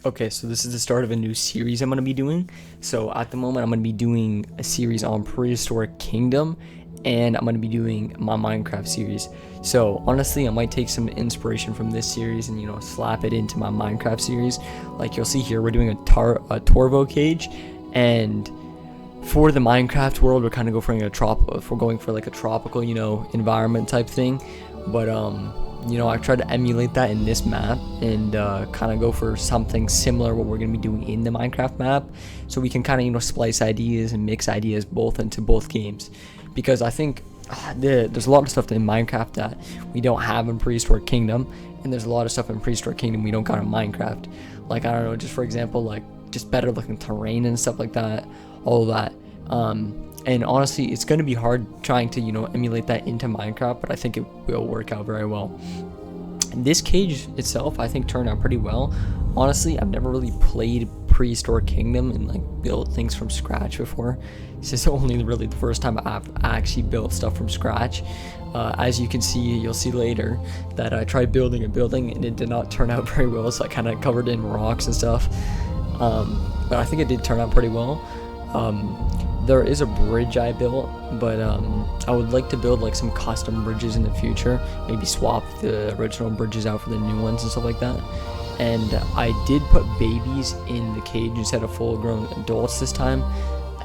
Okay, so this is the start of a new series I'm going to be doing. So at the moment, I'm going to be doing a series on prehistoric kingdom, and I'm going to be doing my Minecraft series. So honestly, I might take some inspiration from this series and, slap it into my Minecraft series. Like you'll see here, we're doing a torvo cage, and for the Minecraft world, we're kind of going for like a tropical, environment type thing. But I tried to emulate that in this map and kind of go for something similar what we're going to be doing in the Minecraft map, so we can kind of splice ideas and mix ideas both into both games, because I think there's a lot of stuff in Minecraft that we don't have in Prehistoric Kingdom, and there's a lot of stuff in Prehistoric Kingdom we don't got in Minecraft. Like, I don't know, just for example, like just better looking terrain and stuff like that, all of that. And honestly, it's going to be hard trying to, emulate that into Minecraft, but I think it will work out very well. And this cage itself, I think, turned out pretty well. Honestly, I've never really played Prehistoric Kingdom and like built things from scratch before. This is only really the first time I've actually built stuff from scratch. As you can see, you'll see later that I tried building a building and it did not turn out very well, so I kind of covered it in rocks and stuff. But I think it did turn out pretty well. There is a bridge I built, but I would like to build like some custom bridges in the future, maybe swap the original bridges out for the new ones and stuff like that. And I did put babies in the cage instead of full grown adults this time,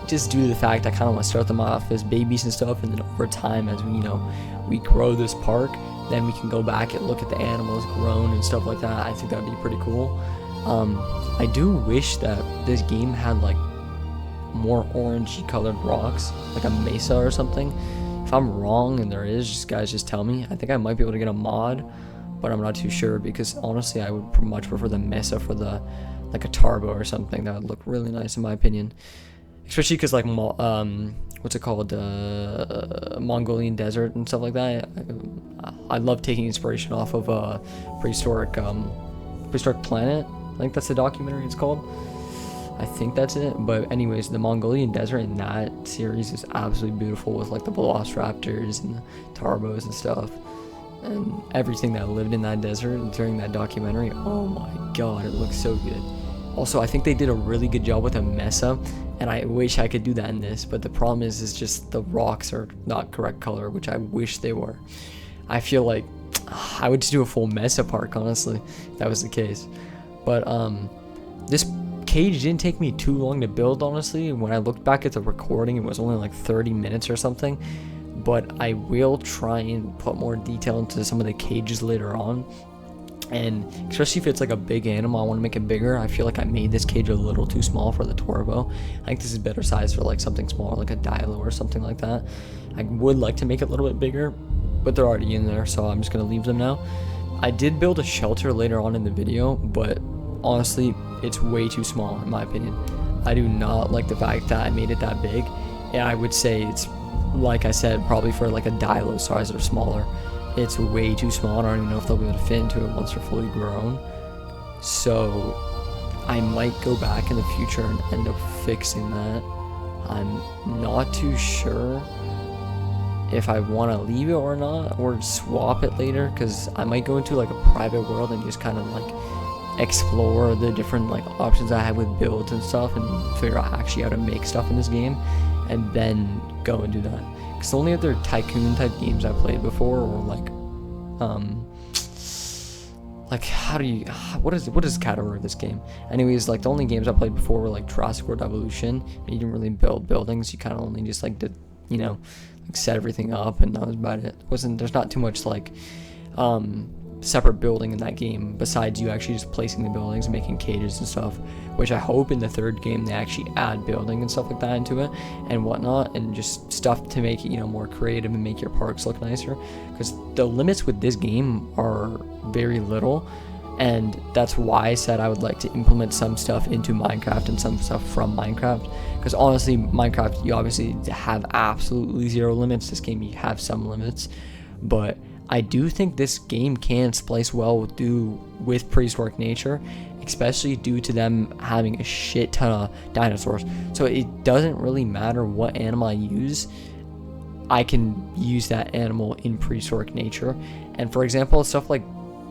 just due to the fact I kind of want to start them off as babies and stuff, and then over time, as we grow this park, then we can go back and look at the animals grown and stuff like that. I think that'd be pretty cool. I do wish that this game had like more orangey colored rocks, like a mesa or something. If I'm wrong and there is, guys just tell me. I think I might be able to get a mod, but I'm not too sure, because honestly I would much prefer the mesa for the like a turbo or something. That would look really nice in my opinion, especially because like what's it called, Mongolian desert and stuff like that. I love taking inspiration off of prehistoric planet. I think that's the documentary it's called. I think that's it. But anyways, the Mongolian desert in that series is absolutely beautiful, with like the velociraptors and the turbos and stuff, and everything that lived in that desert during that documentary. Oh my god, it looks so good. Also, I think they did a really good job with a mesa, and I wish I could do that in this, but the problem is just the rocks are not correct color, which I wish they were. I feel like I would just do a full mesa park, honestly, if that was the case. But this cage didn't take me too long to build, honestly. When I looked back at the recording, it was only like 30 minutes or something, but I will try and put more detail into some of the cages later on. And especially if it's like a big animal, I want to make it bigger. I feel like I made this cage a little too small for the turbo. I think this is better size for like something smaller, like a dilo or something like that. I would like to make it a little bit bigger, but they're already in there, so I'm just going to leave them now. I did build a shelter later on in the video, but honestly, it's way too small in my opinion. I do not like the fact that I made it that big, and I would say it's, like I said, probably for like a dilo size or smaller. It's way too small. I don't even know if they'll be able to fit into it once they're fully grown. So I might go back in the future and end up fixing that. I'm not too sure if I want to leave it or not, or swap it later, because I might go into like a private world and just kind of like explore the different like options I have with builds and stuff, and figure out actually how to make stuff in this game, and then go and do that. Because the only other tycoon type games I played before were like what is the category of this game? Anyways, like the only games I played before were like Jurassic World Evolution, and you didn't really build buildings. You kind of only just like did, like set everything up, and that was about it. There's not too much like separate building in that game, besides you actually just placing the buildings and making cages and stuff, which I hope in the third game they actually add building and stuff like that into it and whatnot, and just stuff to make it more creative and make your parks look nicer, because the limits with this game are very little, and that's why I said I would like to implement some stuff into Minecraft and some stuff from Minecraft, because honestly, Minecraft, you obviously have absolutely zero limits. This game, you have some limits, but I do think this game can splice well with prehistoric nature, especially due to them having a shit ton of dinosaurs. So it doesn't really matter what animal I use, I can use that animal in prehistoric nature. And for example, stuff like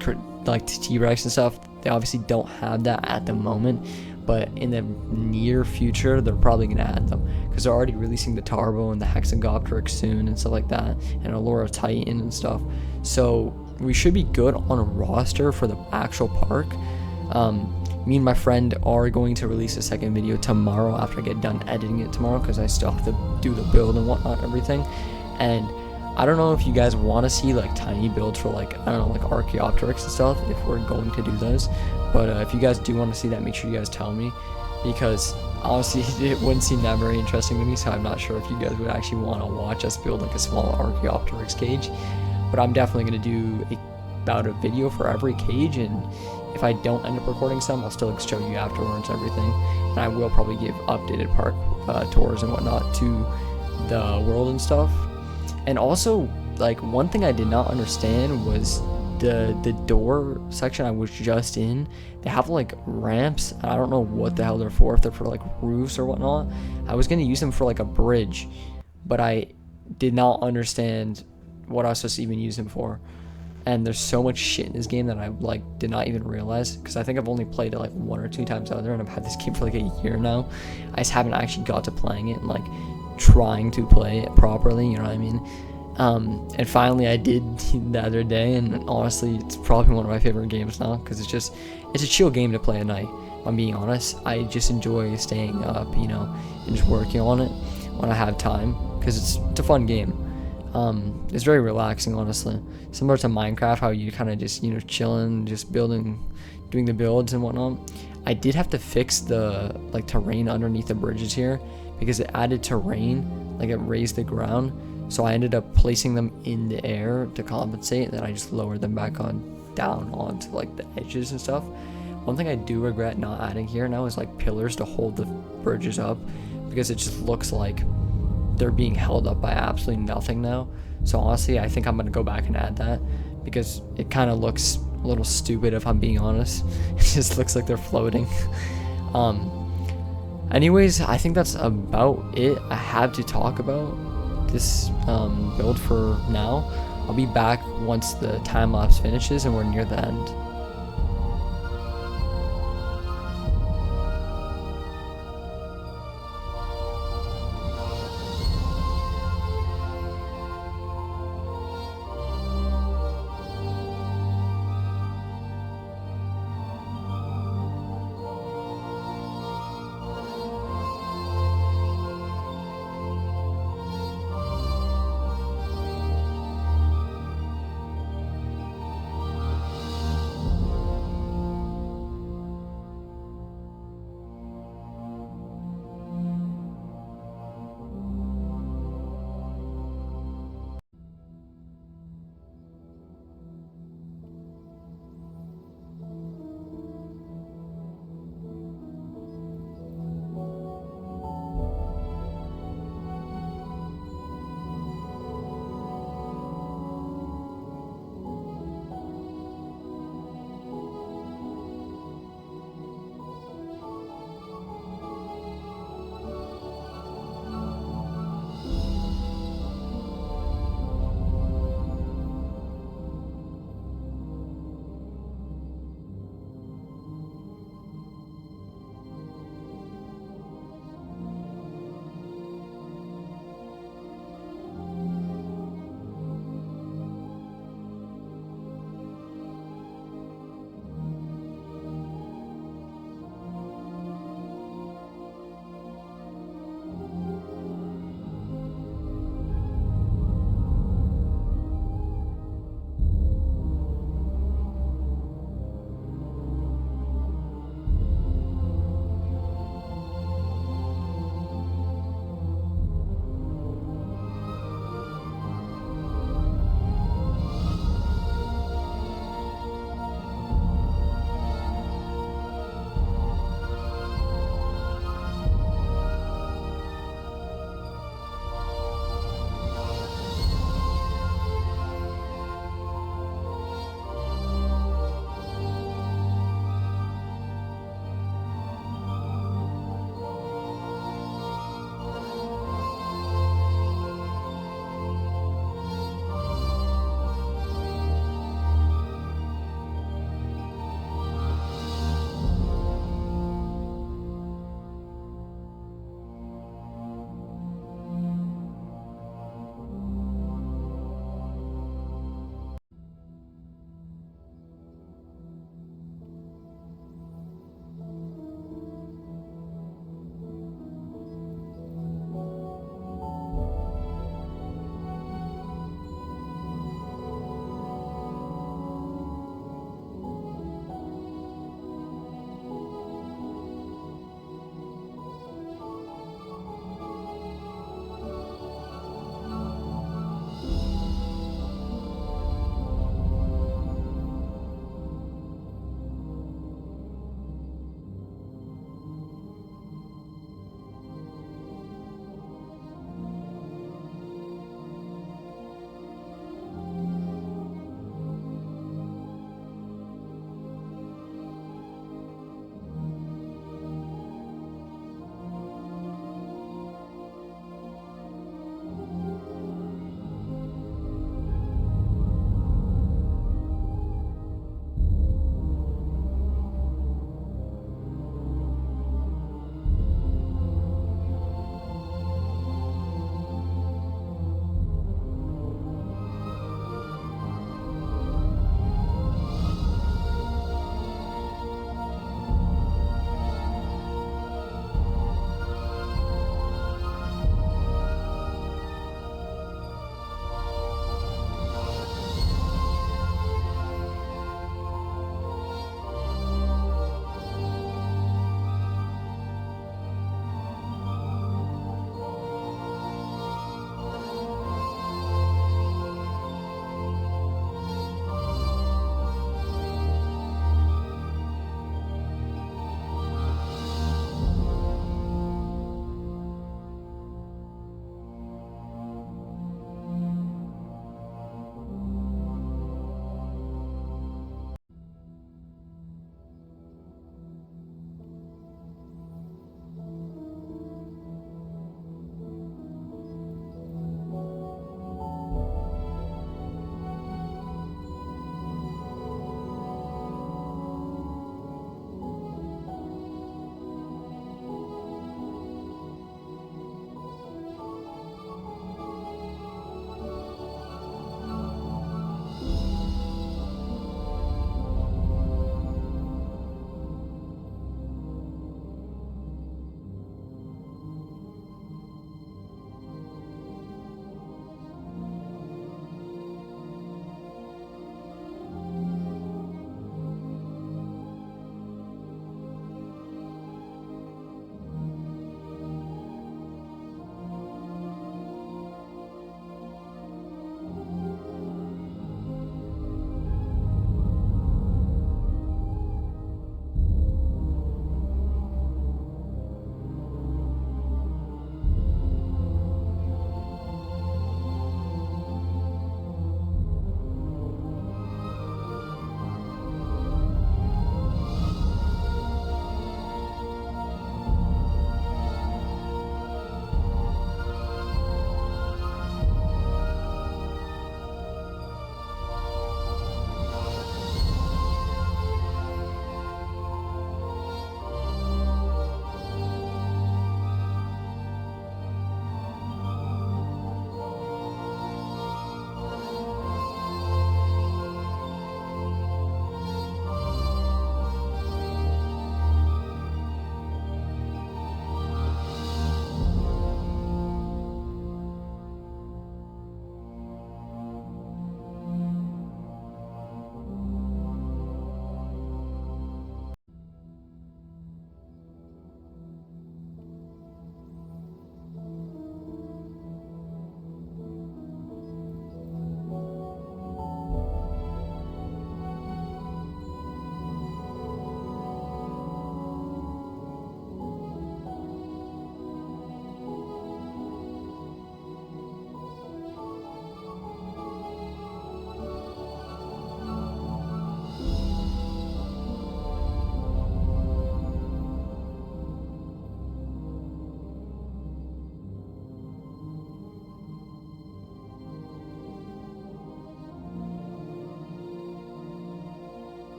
T-Rex and stuff, they obviously don't have that at the moment, but in the near future they're probably going to add them, because they're already releasing the Tarbo and the Hexagopteryx soon and stuff like that, and Allura Titan and stuff. So we should be good on a roster for the actual park. Me and my friend are going to release a second video tomorrow after I get done editing it tomorrow, because I still have to do the build and whatnot, everything. And I don't know if you guys want to see like tiny builds for like, I don't know, like Archaeopteryx and stuff, if we're going to do those. But if you guys do want to see that, make sure you guys tell me, because honestly it wouldn't seem that very interesting to me, so I'm not sure if you guys would actually want to watch us build like a small Archaeopteryx cage. But I'm definitely going to do about a video for every cage, and if I don't end up recording some, I'll still show you afterwards everything. And I will probably give updated park tours and whatnot to the world and stuff. And also, like, one thing I did not understand was the door section I was just in. They have like ramps. I don't know what the hell they're for, if they're for like roofs or whatnot. I was gonna use them for like a bridge, but I did not understand what I was supposed to even use them for. And there's so much shit in this game that I like did not even realize, because I think I've only played it like 1 or 2 times out there, and I've had this game for like a year now. I just haven't actually got to playing it and like trying to play it properly, you know what I mean? And finally I did the other day, and honestly it's probably one of my favorite games now, because it's a chill game to play at night. If I'm being honest, I just enjoy staying up, you know, and just working on it when I have time, because it's a fun game. It's very relaxing, honestly, similar to Minecraft, how you kind of just, you know, chilling, just building, doing the builds and whatnot. I did have to fix the like terrain underneath the bridges here, because it added terrain, like it raised the ground, so I ended up placing them in the air to compensate, and then I just lowered them back down onto like the edges and stuff. One thing I do regret not adding here now is like pillars to hold the bridges up, because it just looks like they're being held up by absolutely nothing now. So honestly, I think I'm gonna go back and add that, because it kind of looks a little stupid, if I'm being honest. It just looks like they're floating. Anyways, I think that's about it I have to talk about this build for now. I'll be back once the time lapse finishes and we're near the end.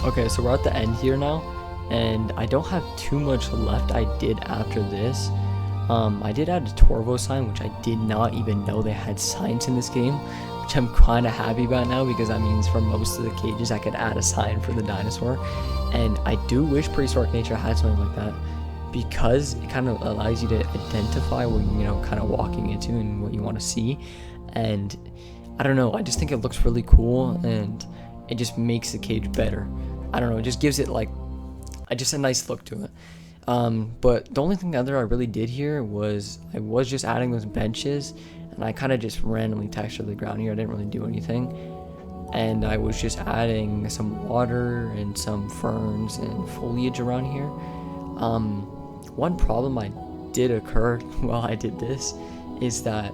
Okay, so we're at the end here now, and I don't have too much left. I did after this. I did add a Torvo sign, which I did not even know they had signs in this game, which I'm kind of happy about now, because that means for most of the cages I could add a sign for the dinosaur. And I do wish prehistoric nature had something like that, because it kind of allows you to identify what you're kind of walking into and what you want to see. And I don't know, I just think it looks really cool, and it just makes the cage better. I don't know, it just gives it like just a nice look to it. But the only thing other I really did here was I was just adding those benches, and I kind of just randomly textured the ground here. I didn't really do anything, and I was just adding some water and some ferns and foliage around here. One problem I did occur while I did this is that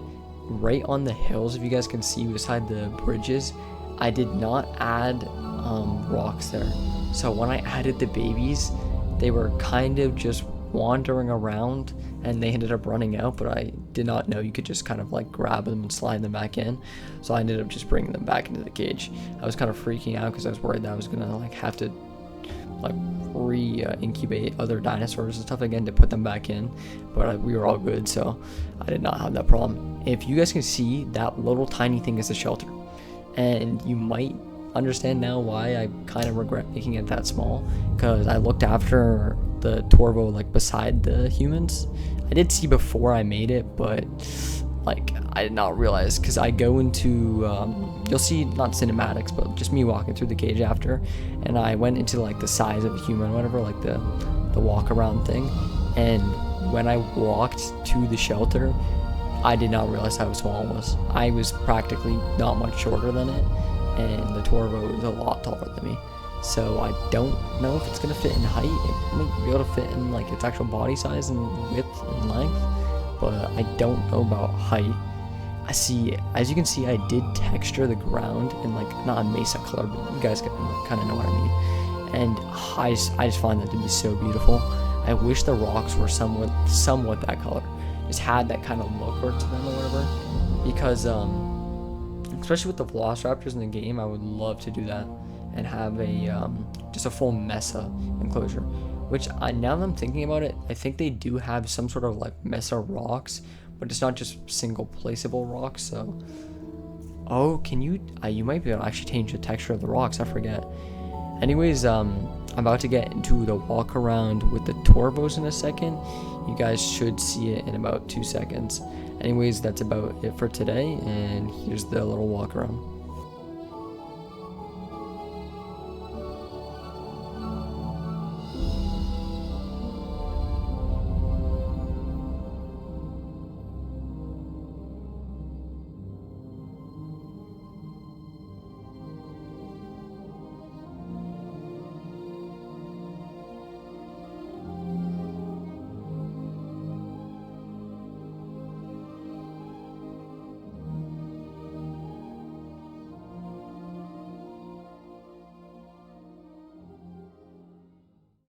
right on the hills, if you guys can see beside the bridges, I did not add rocks there. So when I added the babies, they were kind of just wandering around, and they ended up running out, but I did not know you could just kind of like grab them and slide them back in. So I ended up just bringing them back into the cage. I was kind of freaking out because I was worried that I was gonna like have to like re-incubate other dinosaurs and stuff again to put them back in, but we were all good, so I did not have that problem. If you guys can see, that little tiny thing is a shelter, and you might understand now why I kind of regret making it that small, because I looked after the Torvo like beside the humans. I did see before I made it, but like I did not realize, because I go into you'll see not cinematics but just me walking through the cage after, and I went into like the size of a human, whatever, like the walk around thing, and when I walked to the shelter, I did not realize how small it was. I was practically not much shorter than it, and the Torvo is a lot taller than me. So I don't know if it's gonna fit in height. It might be able to fit in like its actual body size and width and length, but I don't know about height. I see, as you can see, I did texture the ground in like not a mesa color, but you guys kind of know what I mean. And I just find that to be so beautiful. I wish the rocks were somewhat that color, just had that kind of look to them or whatever, because especially with the velociraptors in the game, I would love to do that and have a just a full mesa enclosure, which now that I'm thinking about it, I think they do have some sort of like mesa rocks, but it's not just single placeable rocks. So can you might be able to actually change the texture of the rocks, I forget. Anyways, I'm about to get into the walk around with the Torvos in a second. You guys should see it in about 2 seconds. Anyways, that's about it for today, and here's the little walk around.